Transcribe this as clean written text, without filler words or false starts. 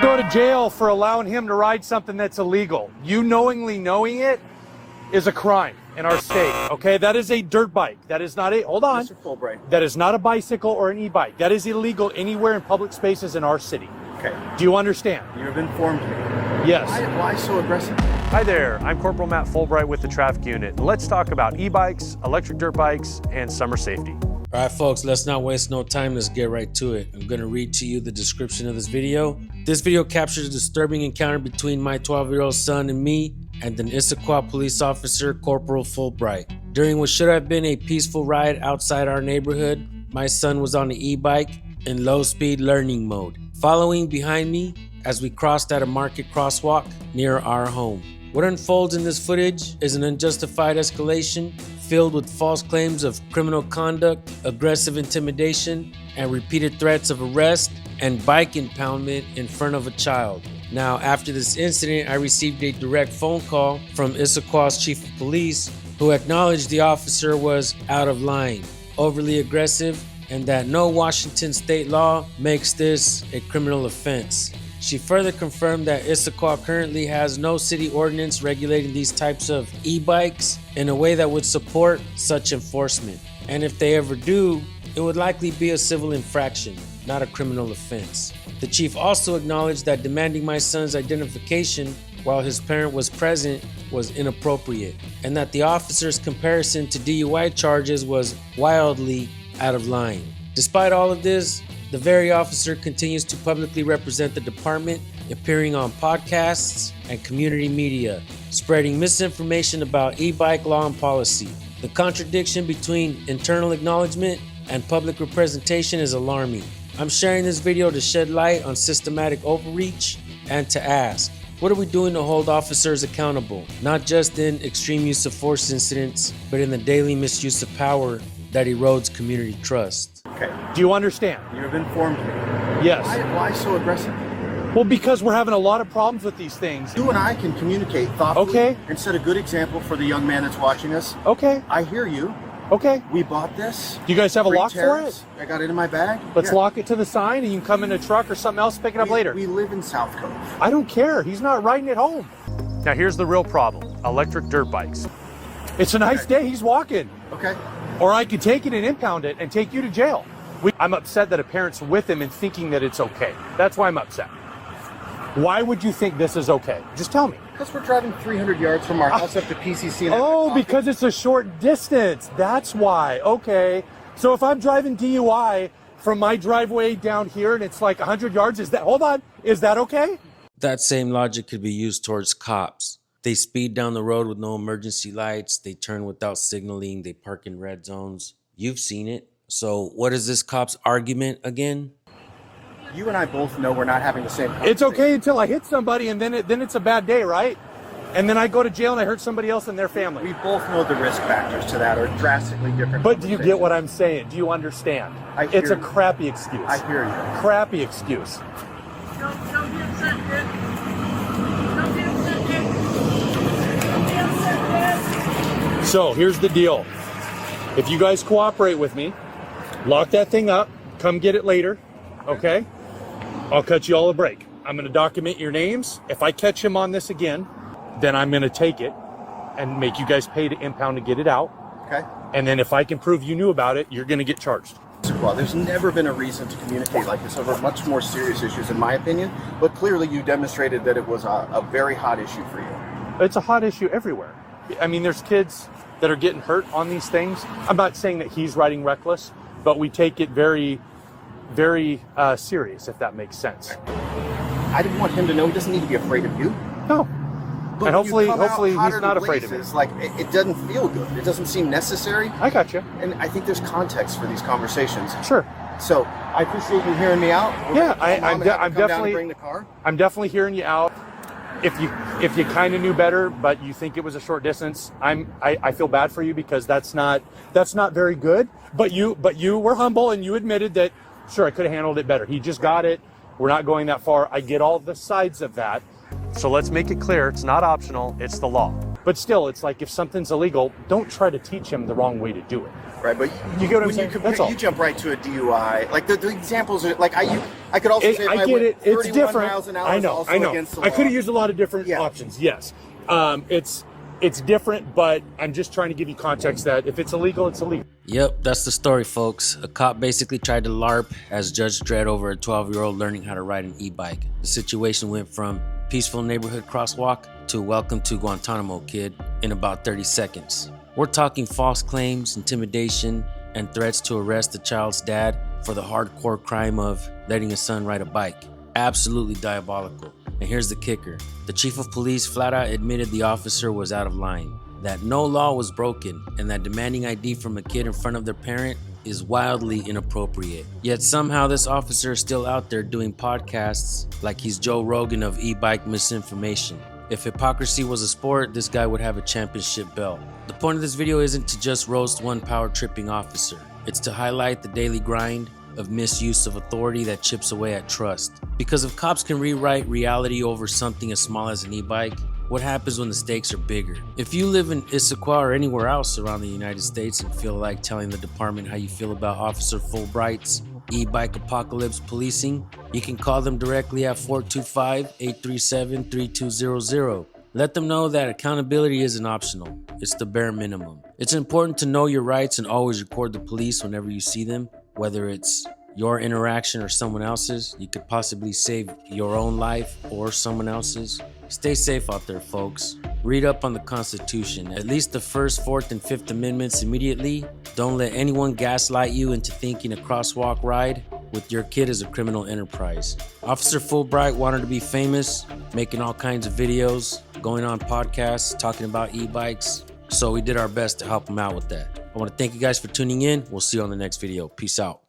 Go to jail for allowing him to ride something that's illegal. You knowingly knowing it is a crime in our state, okay? That is a dirt bike. That is not a, hold on. Mr. Fulbright. That is not a bicycle or an e-bike. That is illegal anywhere in public spaces in our city. Okay. Do you understand? You have informed me. Yes. Why so aggressive? Hi there, I'm Corporal Matt Fulbright with the Traffic Unit. Let's talk about e-bikes, electric dirt bikes, and summer safety. All right, folks, let's not waste no time. Let's get right to it. I'm going to read to you the description of this video. This video captures a disturbing encounter between my 12-year-old son and me and an Issaquah police officer, Corporal Fulbright. During what should have been a peaceful ride outside our neighborhood, my son was on the e-bike in low-speed learning mode, following behind me as we crossed at a market crosswalk near our home. What unfolds in this footage is an unjustified escalation filled with false claims of criminal conduct, aggressive intimidation, and repeated threats of arrest and bike impoundment in front of a child. Now, after this incident, I received a direct phone call from Issaquah's chief of police, who acknowledged the officer was out of line, overly aggressive, and that no Washington state law makes this a criminal offense. She further confirmed that Issaquah currently has no city ordinance regulating these types of e-bikes in a way that would support such enforcement. And if they ever do, it would likely be a civil infraction, not a criminal offense. The chief also acknowledged that demanding my son's identification while his parent was present was inappropriate, and that the officer's comparison to DUI charges was wildly out of line. Despite all of this, the very officer continues to publicly represent the department, appearing on podcasts and community media, spreading misinformation about e-bike law and policy. The contradiction between internal acknowledgement and public representation is alarming. I'm sharing this video to shed light on systematic overreach and to ask, what are we doing to hold officers accountable, not just in extreme use of force incidents, but in the daily misuse of power that erodes community trust? Okay. Do you understand? You have informed me. Yes. Why so aggressive? Well, because we're having a lot of problems with these things. You and I can communicate thoughtfully Okay. and set a good example for the young man that's watching us. Okay. I hear you. Okay. We bought this. Do you guys have a Free lock for tariffs. it? I got it in my bag. Let's Yeah. lock it to the sign and you can come in a truck or something else, pick it up later. We live in South Cove. I don't care. He's not riding at home. Now here's the real problem, electric dirt bikes. It's a nice day. He's walking. Okay. Or I could take it and impound it and take you to jail. I'm upset that a parent's with him and thinking that it's okay. That's why I'm upset. Why would you think this is okay? Just tell me. Because we're driving 300 yards from our house up to PCC. Oh, because it's a short distance. That's why. Okay. So if I'm driving DUI from my driveway down here and it's like 100 yards, hold on, is that okay? That same logic could be used towards cops. They speed down the road with no emergency lights, they turn without signaling, they park in red zones. You've seen it. So what is this cop's argument again? You and I both know we're not having the same conversation. It's okay until I hit somebody and then it's a bad day, right? And then I go to jail and I hurt somebody else and their family. We both know the risk factors to that are drastically different. But do you get what I'm saying? Do you understand? It's a crappy excuse. I hear you. Crappy excuse. Don't be upset, kid. Don't be upset, kid. Don't be upset, kid. So here's the deal. If you guys cooperate with me, lock that thing up, come get it later, okay? I'll cut you all a break. I'm gonna document your names. If I catch him on this again, then I'm gonna take it and make you guys pay to impound to get it out. Okay. And then if I can prove you knew about it, you're gonna get charged. Well, there's never been a reason to communicate like this over much more serious issues, in my opinion. But clearly you demonstrated that it was a very hot issue for you. It's a hot issue everywhere. I mean, there's kids that are getting hurt on these things. I'm not saying that he's riding reckless, but we take it very, very serious, if that makes sense. I didn't want him to know he doesn't need to be afraid of you. No. But And hopefully you come out he's hotter not than afraid of blazes, it. Like, it doesn't feel good. It doesn't seem necessary. I got you. And I think there's context for these conversations. Sure. So I appreciate you hearing me out. Yeah, I'm definitely. bring the car. I'm definitely hearing you out. If you kind of knew better, but you think it was a short distance, I feel bad for you because that's not very good. But you were humble and you admitted that, sure, I could have handled it better. He just got it. We're not going that far. I get all the sides of that. So let's make it clear, it's not optional, it's the law. But still, it's like if something's illegal, don't try to teach him the wrong way to do it. Right, but You get what I'm when saying? you compare, That's all. you jump right to a DUI. Like the examples are like I could also say if I get went it. It's 31 different. miles an hour I is know. also I know. against the I could law. have used a lot of different Yeah. options. Yes. It's different, but I'm just trying to give you context that if it's illegal, it's illegal. Yep, that's the story, folks. A cop basically tried to LARP as Judge Dredd over a 12-year-old learning how to ride an e-bike. The situation went from peaceful neighborhood crosswalk to welcome to Guantanamo, kid, in about 30 seconds. We're talking false claims, intimidation, and threats to arrest the child's dad for the hardcore crime of letting his son ride a bike. Absolutely diabolical. And here's the kicker. The chief of police flat out admitted the officer was out of line, that no law was broken, and that demanding ID from a kid in front of their parent is wildly inappropriate. Yet somehow this officer is still out there doing podcasts like he's Joe Rogan of e-bike misinformation. If hypocrisy was a sport, this guy would have a championship belt. The point of this video isn't to just roast one power-tripping officer. It's to highlight the daily grind of misuse of authority that chips away at trust. Because if cops can rewrite reality over something as small as an e-bike, what happens when the stakes are bigger? If you live in Issaquah or anywhere else around the United States and feel like telling the department how you feel about Officer Fulbright's e-bike apocalypse policing, you can call them directly at 425-837-3200. Let them know that accountability isn't optional. It's the bare minimum. It's important to know your rights and always record the police whenever you see them, whether it's your interaction or someone else's. You could possibly save your own life or someone else's. Stay safe out there, folks. Read up on the Constitution, at least the First, Fourth, and Fifth Amendments immediately. Don't let anyone gaslight you into thinking a crosswalk ride with your kid is a criminal enterprise. Officer Fulbright wanted to be famous, making all kinds of videos, going on podcasts, talking about e-bikes. So we did our best to help him out with that. I want to thank you guys for tuning in. We'll see you on the next video. Peace out.